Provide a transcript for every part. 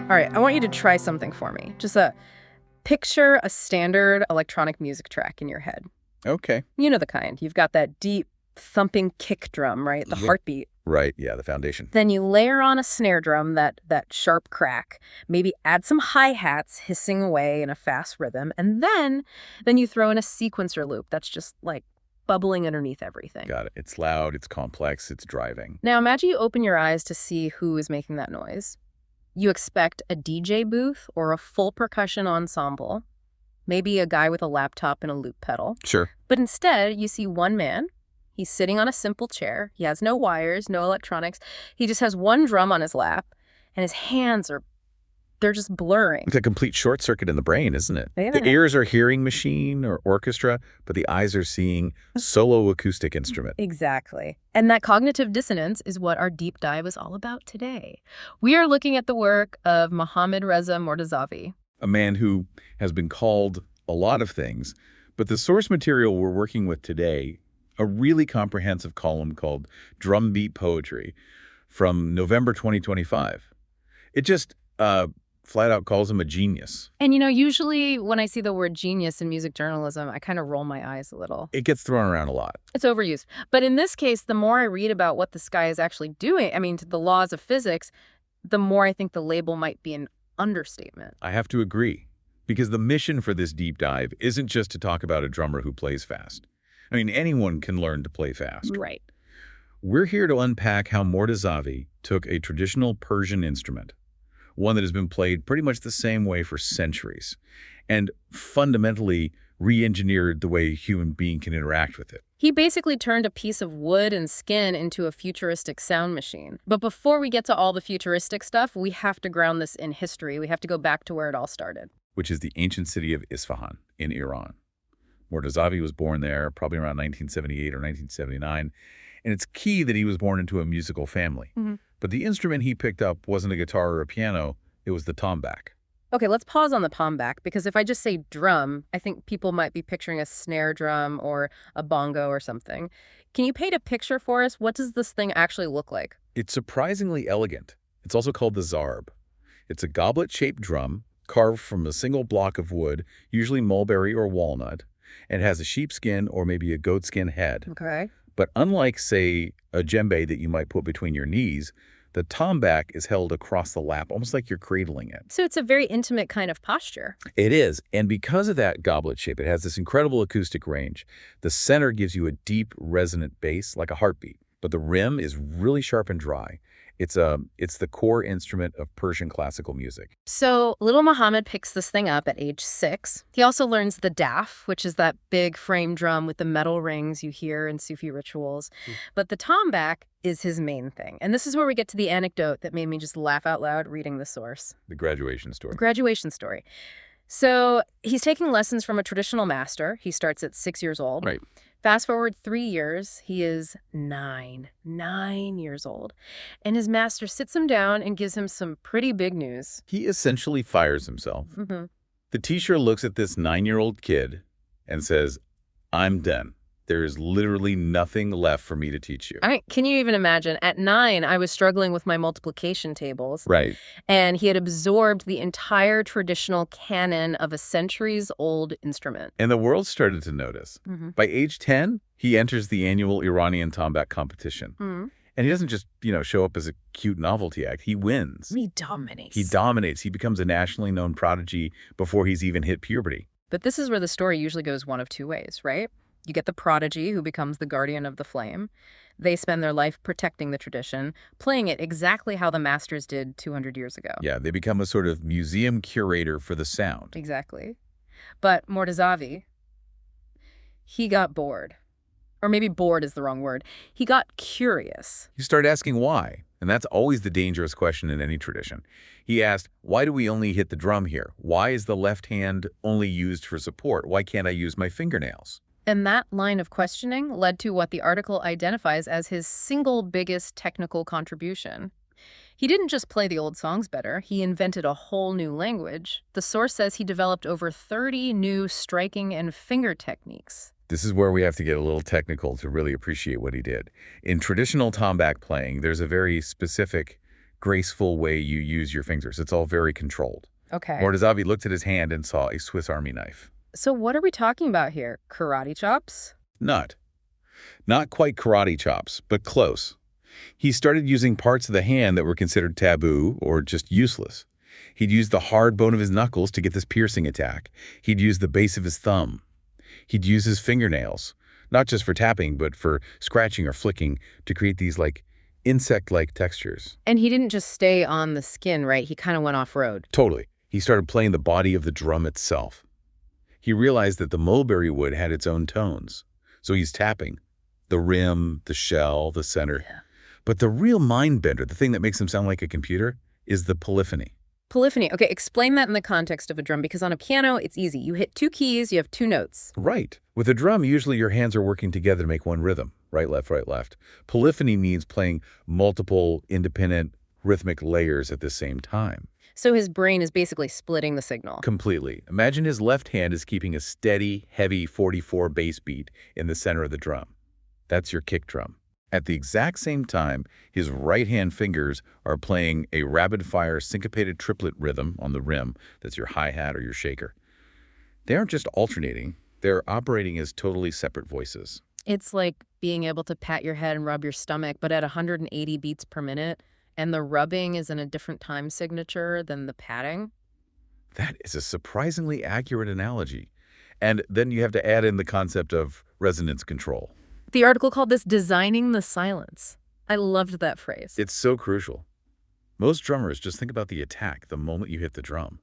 All right, I want you to try something for me. Just picture a standard electronic music track in your head. Okay. You know the kind. You've got that deep thumping kick drum, right? The heartbeat. Right, yeah, the foundation. Then you layer on a snare drum, that sharp crack. Maybe add some hi-hats hissing away in a fast rhythm. And then you throw in a sequencer loop that's just like bubbling underneath everything. Got it. It's loud, it's complex, it's driving. Now imagine you open your eyes to see who is making that noise. You expect a DJ booth or a full percussion ensemble, maybe a guy with a laptop and a loop pedal. Sure. But instead, you see one man. He's sitting on a simple chair. He has no wires, no electronics. He just has one drum on his lap, and his hands they're just blurring. It's a complete short circuit in the brain, isn't it? Yeah. The ears are hearing machine or orchestra, but the eyes are seeing solo acoustic instrument. Exactly. And that cognitive dissonance is what our deep dive is all about today. We are looking at the work of Mohammad Reza Mortazavi. A man who has been called a lot of things, but the source material we're working with today, a really comprehensive column called Drumbeat Poetry from November 2025. It just flat out calls him a genius. And you know, usually when I see the word genius in music journalism, I kind of roll my eyes a little. It gets thrown around a lot. It's overused. But in this case, the more I read about what this guy is actually doing, to the laws of physics, the more I think the label might be an understatement. I have to agree, because the mission for this deep dive isn't just to talk about a drummer who plays fast. Anyone can learn to play fast. Right. We're here to unpack how Mortazavi took a traditional Persian instrument, one that has been played pretty much the same way for centuries, and fundamentally re-engineered the way a human being can interact with it. He basically turned a piece of wood and skin into a futuristic sound machine. But before we get to all the futuristic stuff, we have to ground this in history. We have to go back to where it all started. Which is the ancient city of Isfahan in Iran. Mortazavi was born there probably around 1978 or 1979, and it's key that he was born into a musical family. Mm-hmm. But the instrument he picked up wasn't a guitar or a piano, it was the tombak. Okay, let's pause on the tombak, because if I just say drum, I think people might be picturing a snare drum or a bongo or something. Can you paint a picture for us? What does this thing actually look like? It's surprisingly elegant. It's also called the zarb. It's a goblet-shaped drum carved from a single block of wood, usually mulberry or walnut, and has a sheepskin or maybe a goatskin head. Okay. But unlike, say, a djembe that you might put between your knees, the tombak is held across the lap, almost like you're cradling it. So it's a very intimate kind of posture. It is. And because of that goblet shape, it has this incredible acoustic range. The center gives you a deep, resonant bass, like a heartbeat. But the rim is really sharp and dry. It's the core instrument of Persian classical music. So little Mohammed picks this thing up at age 6. He also learns the daf, which is that big frame drum with the metal rings you hear in Sufi rituals. But the tombak is his main thing. And this is where we get to the anecdote that made me just laugh out loud reading the source. The graduation story. The graduation story. So he's taking lessons from a traditional master. He starts at 6 years old. Right. Fast forward 3 years, he is 9 years old. And his master sits him down and gives him some pretty big news. He essentially fires himself. Mm-hmm. The teacher looks at this 9-year-old kid and says, "I'm done. There is literally nothing left for me to teach you." Can you even imagine? At 9, I was struggling with my multiplication tables. Right. And he had absorbed the entire traditional canon of a centuries-old instrument. And the world started to notice. Mm-hmm. By age 10, he enters the annual Iranian tombak competition. Mm-hmm. And he doesn't just, show up as a cute novelty act. He wins. He dominates. He dominates. He becomes a nationally known prodigy before he's even hit puberty. But this is where the story usually goes one of two ways, right? You get the prodigy who becomes the guardian of the flame. They spend their life protecting the tradition, playing it exactly how the masters did 200 years ago. Yeah, they become a sort of museum curator for the sound. Exactly. But Mortazavi, he got bored. Or maybe bored is the wrong word. He got curious. You start asking why, and that's always the dangerous question in any tradition. He asked, why do we only hit the drum here? Why is the left hand only used for support? Why can't I use my fingernails? And that line of questioning led to what the article identifies as his single biggest technical contribution. He didn't just play the old songs better, he invented a whole new language. The source says he developed over 30 new striking and finger techniques. This is where we have to get a little technical to really appreciate what he did. In traditional tombak playing, there's a very specific graceful way you use your fingers. It's all very controlled. Okay. Mortazavi looked at his hand and saw a Swiss Army knife. So what are we talking about here? Karate chops? Not quite karate chops, but close. He started using parts of the hand that were considered taboo or just useless. He'd use the hard bone of his knuckles to get this piercing attack. He'd use the base of his thumb. He'd use his fingernails, not just for tapping, but for scratching or flicking to create these, like, insect-like textures. And he didn't just stay on the skin, right? He kind of went off-road. Totally. He started playing the body of the drum itself. He realized that the mulberry wood had its own tones. So he's tapping the rim, the shell, the center. Yeah. But the real mind-bender, the thing that makes him sound like a computer, is the polyphony. Polyphony. Okay, explain that in the context of a drum, because on a piano, it's easy. You hit 2 keys, you have 2 notes. Right. With a drum, usually your hands are working together to make one rhythm. Right, left, right, left. Polyphony means playing multiple independent rhythmic layers at the same time. So his brain is basically splitting the signal. Completely. Imagine his left hand is keeping a steady, heavy 44 bass beat in the center of the drum. That's your kick drum. At the exact same time, his right-hand fingers are playing a rapid-fire syncopated triplet rhythm on the rim. That's your hi-hat or your shaker. They aren't just alternating. They're operating as totally separate voices. It's like being able to pat your head and rub your stomach, but at 180 beats per minute, and the rubbing is in a different time signature than the patting. That is a surprisingly accurate analogy. And then you have to add in the concept of resonance control. The article called this designing the silence. I loved that phrase. It's so crucial. Most drummers just think about the attack the moment you hit the drum.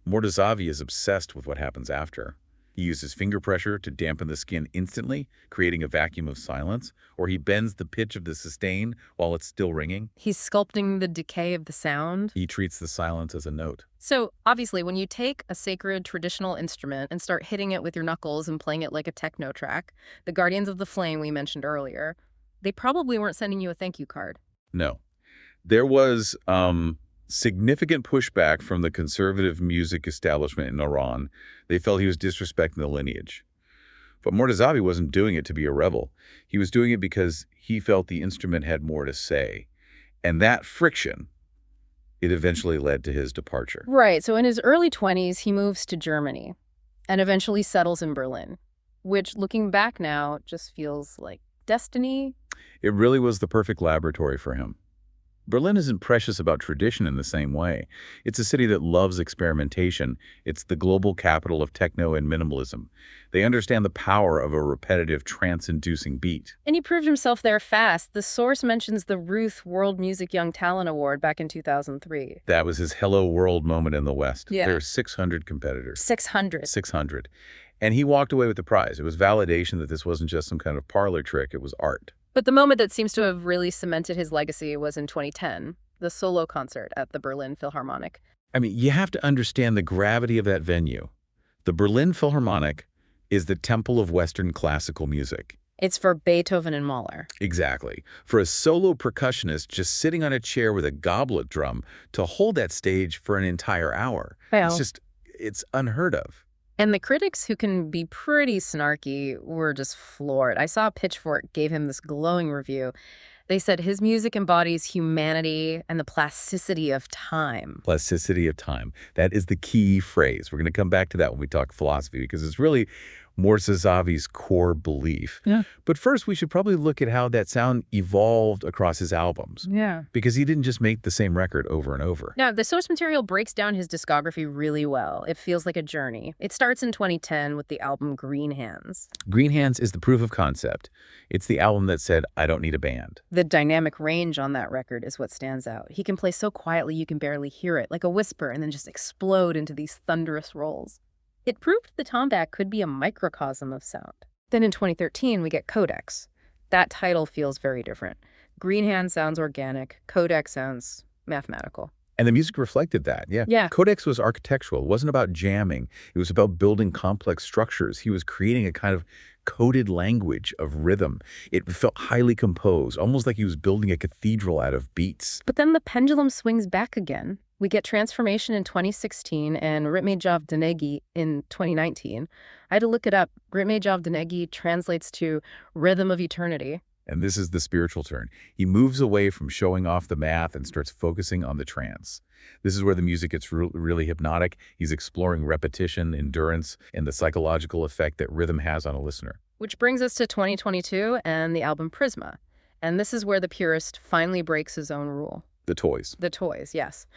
Mortazavi is obsessed with what happens after. He uses finger pressure to dampen the skin instantly, creating a vacuum of silence, or he bends the pitch of the sustain while it's still ringing. He's sculpting the decay of the sound. He treats the silence as a note. So, obviously, when you take a sacred traditional instrument and start hitting it with your knuckles and playing it like a techno track, the Guardians of the Flame we mentioned earlier, they probably weren't sending you a thank you card. No. There was significant pushback from the conservative music establishment in Iran. They felt he was disrespecting the lineage. But Mortazavi wasn't doing it to be a rebel. He was doing it because he felt the instrument had more to say. And that friction, it eventually led to his departure. Right. So in his early 20s, he moves to Germany and eventually settles in Berlin, which, looking back now, just feels like destiny. It really was the perfect laboratory for him. Berlin isn't precious about tradition in the same way. It's a city that loves experimentation. It's the global capital of techno and minimalism. They understand the power of a repetitive, trance-inducing beat. And he proved himself there fast. The source mentions the Ruth World Music Young Talent Award back in 2003. That was his hello world moment in the West. Yeah. There are 600 competitors. 600. 600. And he walked away with the prize. It was validation that this wasn't just some kind of parlor trick. It was art. But the moment that seems to have really cemented his legacy was in 2010, the solo concert at the Berlin Philharmonic. I mean, you have to understand the gravity of that venue. The Berlin Philharmonic is the temple of Western classical music. It's for Beethoven and Mahler. Exactly. For a solo percussionist just sitting on a chair with a goblet drum to hold that stage for an entire hour. Well, It's unheard of. And the critics, who can be pretty snarky, were just floored. I saw Pitchfork gave him this glowing review. They said his music embodies humanity and the plasticity of time. Plasticity of time. That is the key phrase. We're going to come back to that when we talk philosophy, because it's really Mortazavi's core belief. Yeah. But first, we should probably look at how that sound evolved across his albums. Yeah. Because he didn't just make the same record over and over. Now, the source material breaks down his discography really well. It feels like a journey. It starts in 2010 with the album Green Hands. Green Hands is the proof of concept. It's the album that said, I don't need a band. The dynamic range on that record is what stands out. He can play so quietly you can barely hear it, like a whisper, and then just explode into these thunderous rolls. It proved the Tombak could be a microcosm of sound. Then in 2013, we get Codex. That title feels very different. Green Hand sounds organic. Codex sounds mathematical. And the music reflected that, yeah. Yeah. Codex was architectural. It wasn't about jamming. It was about building complex structures. He was creating a kind of coded language of rhythm. It felt highly composed, almost like he was building a cathedral out of beats. But then the pendulum swings back again. We get Transformation in 2016 and Rytmy Javdanegi in 2019. I had to look it up. Rytmy Javdanegi translates to Rhythm of Eternity. And this is the spiritual turn. He moves away from showing off the math and starts focusing on the trance. This is where the music gets really hypnotic. He's exploring repetition, endurance, and the psychological effect that rhythm has on a listener. Which brings us to 2022 and the album Prisma. And this is where the purist finally breaks his own rule. The toys. The toys, yes.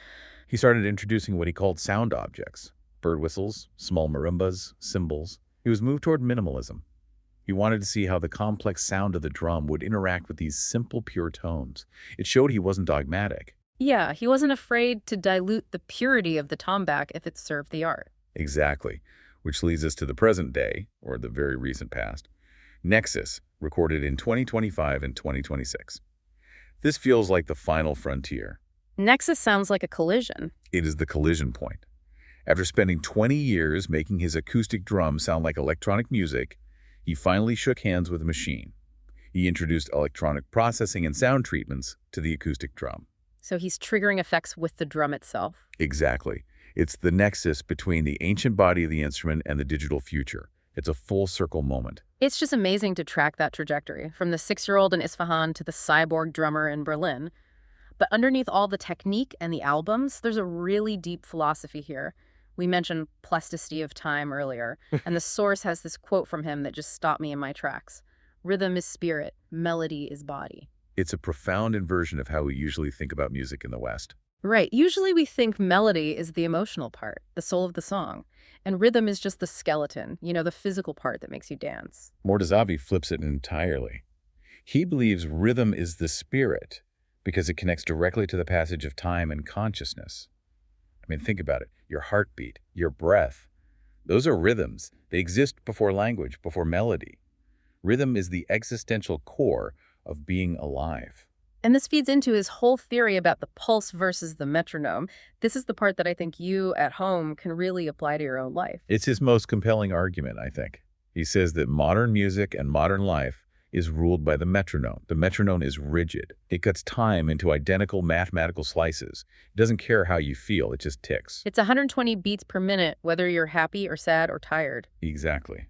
He started introducing what he called sound objects. Bird whistles, small marimbas, cymbals. He was moved toward minimalism. He wanted to see how the complex sound of the drum would interact with these simple, pure tones. It showed he wasn't dogmatic. Yeah, he wasn't afraid to dilute the purity of the tombak if it served the art. Exactly. Which leads us to the present day, or the very recent past. Nexus, recorded in 2025 and 2026. This feels like the final frontier. Nexus sounds like a collision. It is the collision point. After spending 20 years making his acoustic drum sound like electronic music, he finally shook hands with a machine. He introduced electronic processing and sound treatments to the acoustic drum. So he's triggering effects with the drum itself. Exactly. It's the nexus between the ancient body of the instrument and the digital future. It's a full circle moment. It's just amazing to track that trajectory, from the 6-year-old in Isfahan to the cyborg drummer in Berlin. But underneath all the technique and the albums, there's a really deep philosophy here. We mentioned plasticity of time earlier, and the source has this quote from him that just stopped me in my tracks. Rhythm is spirit, melody is body. It's a profound inversion of how we usually think about music in the West. Right. Usually we think melody is the emotional part, the soul of the song, and rhythm is just the skeleton, the physical part that makes you dance. Mortazavi flips it entirely. He believes rhythm is the spirit because it connects directly to the passage of time and consciousness. I mean, think about it. Your heartbeat, your breath, those are rhythms. They exist before language, before melody. Rhythm is the existential core of being alive. And this feeds into his whole theory about the pulse versus the metronome. This is the part that I think you at home can really apply to your own life. It's his most compelling argument, I think. He says that modern music and modern life is ruled by the metronome. The metronome is rigid. It cuts time into identical mathematical slices. It doesn't care how you feel, it just ticks. It's 120 beats per minute, whether you're happy or sad or tired. Exactly.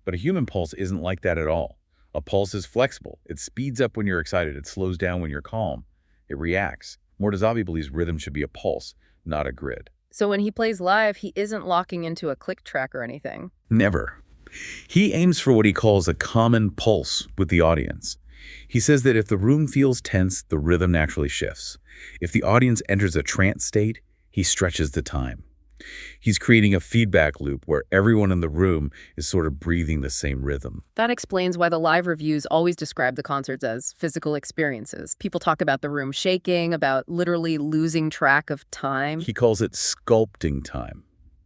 But a human pulse isn't like that at all. A pulse is flexible. It speeds up when you're excited. It slows down when you're calm. It reacts. Mortazavi believes rhythm should be a pulse, not a grid. So when he plays live, he isn't locking into a click track or anything. Never. He aims for what he calls a common pulse with the audience. He says that if the room feels tense, the rhythm naturally shifts. If the audience enters a trance state, he stretches the time. He's creating a feedback loop where everyone in the room is sort of breathing the same rhythm. That explains why the live reviews always describe the concerts as physical experiences. People talk about the room shaking, about literally losing track of time. He calls it sculpting time.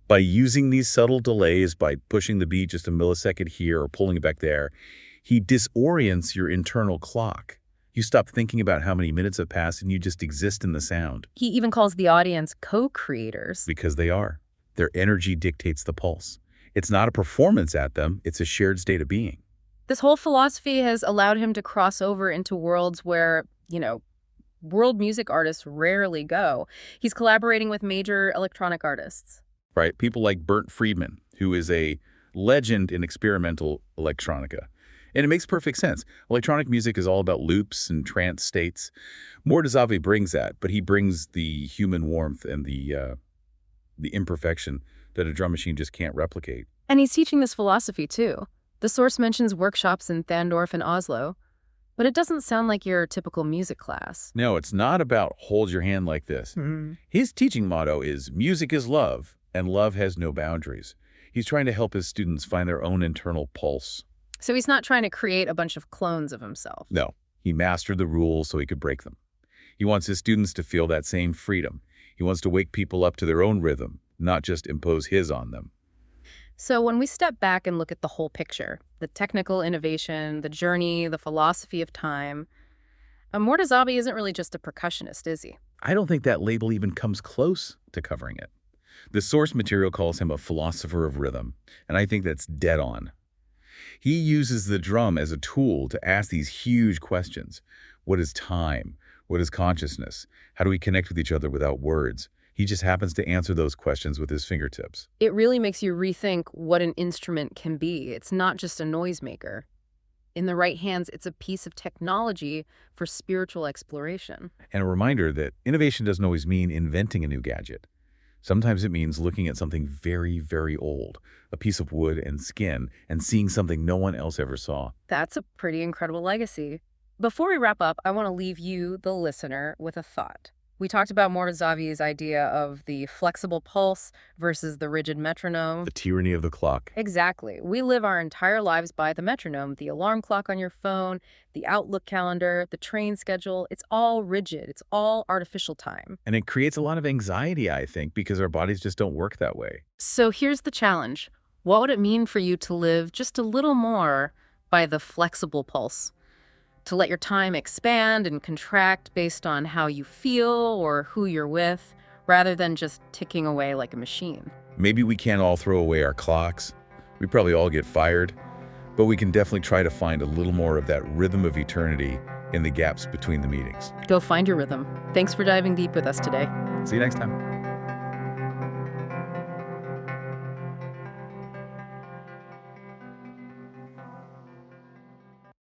By using these subtle delays, by pushing the beat just a millisecond here or pulling it back there, he disorients your internal clock. You stop thinking about how many minutes have passed and you just exist in the sound. He even calls the audience co-creators. Because they are. Their energy dictates the pulse. It's not a performance at them, it's a shared state of being. This whole philosophy has allowed him to cross over into worlds where, world music artists rarely go. He's collaborating with major electronic artists. Right, people like Bert Friedman, who is a legend in experimental electronica. And it makes perfect sense. Electronic music is all about loops and trance states. Mortazavi brings that, but he brings the human warmth and the imperfection that a drum machine just can't replicate. And he's teaching this philosophy, too. The source mentions workshops in Thandorf and Oslo, but it doesn't sound like your typical music class. No, it's not about hold your hand like this. His teaching motto is music is love, and love has no boundaries. He's trying to help his students find their own internal pulse. So he's not trying to create a bunch of clones of himself. No, he mastered the rules so he could break them. He wants his students to feel that same freedom. He wants to wake people up to their own rhythm, not just impose his on them. So when we step back and look at the whole picture, the technical innovation, the journey, the philosophy of time, Mortazavi isn't really just a percussionist, is he? I don't think that label even comes close to covering it. The source material calls him a philosopher of rhythm, and I think that's dead on. He uses the drum as a tool to ask these huge questions. What is time? What is consciousness? How do we connect with each other without words? He just happens to answer those questions with his fingertips. It really makes you rethink what an instrument can be. It's not just a noisemaker. In the right hands, it's a piece of technology for spiritual exploration. And a reminder that innovation doesn't always mean inventing a new gadget. Sometimes it means looking at something very, very old, a piece of wood and skin, and seeing something no one else ever saw. That's a pretty incredible legacy. Before we wrap up, I want to leave you, the listener, with a thought. We talked about Mortazavi's idea of the flexible pulse versus the rigid metronome. The tyranny of the clock. Exactly. We live our entire lives by the metronome, the alarm clock on your phone, the Outlook calendar, the train schedule. It's all rigid. It's all artificial time. And it creates a lot of anxiety, I think, because our bodies just don't work that way. So here's the challenge. What would it mean for you to live just a little more by the flexible pulse? To let your time expand and contract based on how you feel or who you're with, rather than just ticking away like a machine. Maybe we can't all throw away our clocks. We probably all get fired. But we can definitely try to find a little more of that rhythm of eternity in the gaps between the meetings. Go find your rhythm. Thanks for diving deep with us today. See you next time.